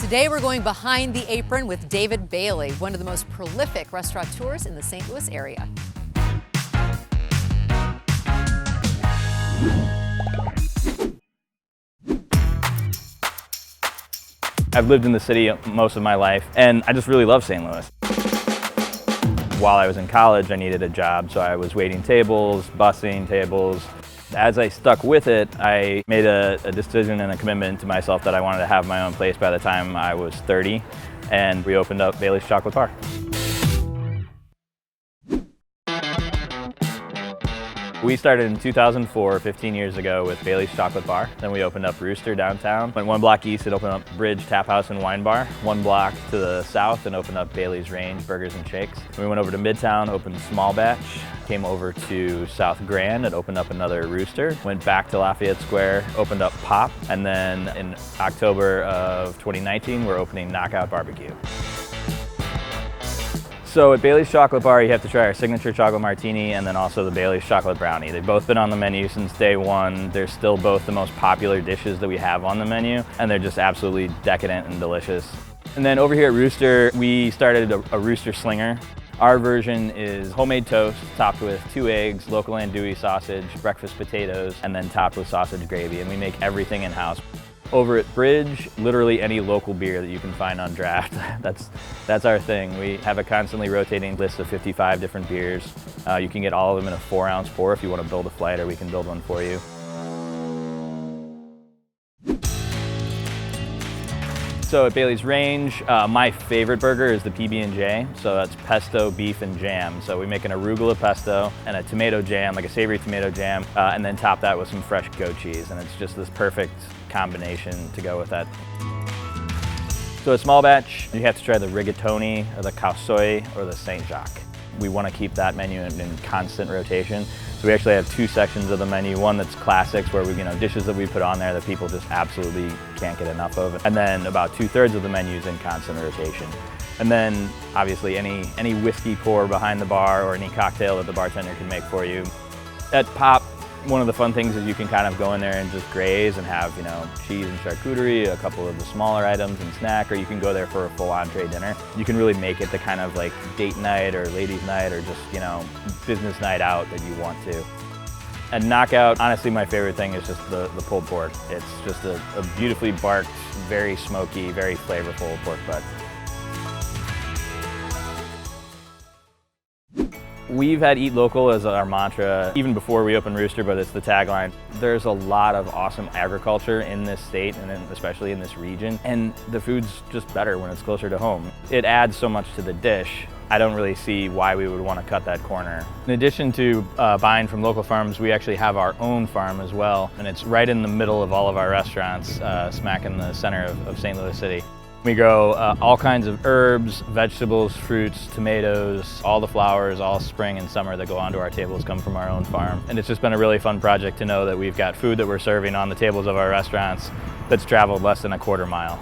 Today we're going behind the apron with David Bailey, one of the most prolific restaurateurs in the St. Louis area. I've lived in the city most of my life, and I just really love St. Louis. While I was in college, I needed a job, so I was waiting tables, bussing tables. As I stuck with it, I made a decision and a commitment to myself that I wanted to have my own place by the time I was 30, and we opened up Bailey's Chocolate Bar. We started in 2004, 15 years ago, with Bailey's Chocolate Bar. Then we opened up Rooster downtown. Went one block east and opened up Bridge Tap House and Wine Bar. One block to the south and opened up Bailey's Range Burgers and Shakes. We went over to Midtown, opened Small Batch. Came over to South Grand and opened up another Rooster. Went back to Lafayette Square, opened up Pop. And then in October of 2019, we're opening Knockout Barbecue. So at Bailey's Chocolate Bar, you have to try our signature chocolate martini and then also the Bailey's chocolate brownie. They've both been on the menu since day one. They're still both the most popular dishes that we have on the menu, and they're just absolutely decadent and delicious. And then over here at Rooster, we started a Rooster Slinger. Our version is homemade toast, topped with 2 eggs, local andouille sausage, breakfast potatoes, and then topped with sausage gravy, and we make everything in-house. Over at Bridge, literally any local beer that you can find on draft. That's our thing. We have a constantly rotating list of 55 different beers. You can get all of them in a 4-ounce pour if you want to build a flight, or we can build one for you. So at Bailey's Range, my favorite burger is the PB&J. So that's pesto, beef, and jam. So we make an arugula pesto and a tomato jam, like a savory tomato jam, and then top that with some fresh goat cheese. And it's just this perfect combination to go with that. So at Small Batch, you have to try the rigatoni, or the cow soy, or the Saint Jacques. We want to keep that menu in constant rotation. So we actually have 2 sections of the menu. One that's classics, where we, dishes that we put on there that people just absolutely can't get enough of. And then about 2/3 of the menu is in constant rotation. And then obviously any whiskey pour behind the bar, or any cocktail that the bartender can make for you. At Pop, one of the fun things is you can kind of go in there and just graze and have, cheese and charcuterie, a couple of the smaller items and snack, or you can go there for a full entree dinner. You can really make it the kind of like date night or ladies night or just, business night out that you want to. At Knockout, honestly, my favorite thing is just the pulled pork. It's just a beautifully barked, very smoky, very flavorful pork butt. We've had Eat Local as our mantra even before we opened Rooster, but it's the tagline. There's a lot of awesome agriculture in this state, and especially in this region, and the food's just better when it's closer to home. It adds so much to the dish. I don't really see why we would want to cut that corner. In addition to buying from local farms, we actually have our own farm as well, and it's right in the middle of all of our restaurants, smack in the center of St. Louis City. We grow all kinds of herbs, vegetables, fruits, tomatoes, all the flowers, all spring and summer that go onto our tables come from our own farm. And it's just been a really fun project to know that we've got food that we're serving on the tables of our restaurants that's traveled less than a quarter mile.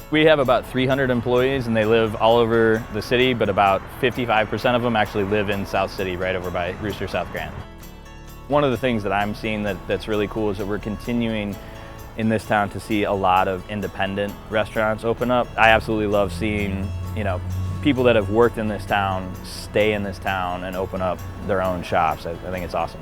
We have about 300 employees, and they live all over the city, but about 55% of them actually live in South City, right over by Rooster South Grand. One of the things that I'm seeing that's really cool is that we're continuing in this town to see a lot of independent restaurants open up. I absolutely love seeing, people that have worked in this town stay in this town and open up their own shops. I think it's awesome.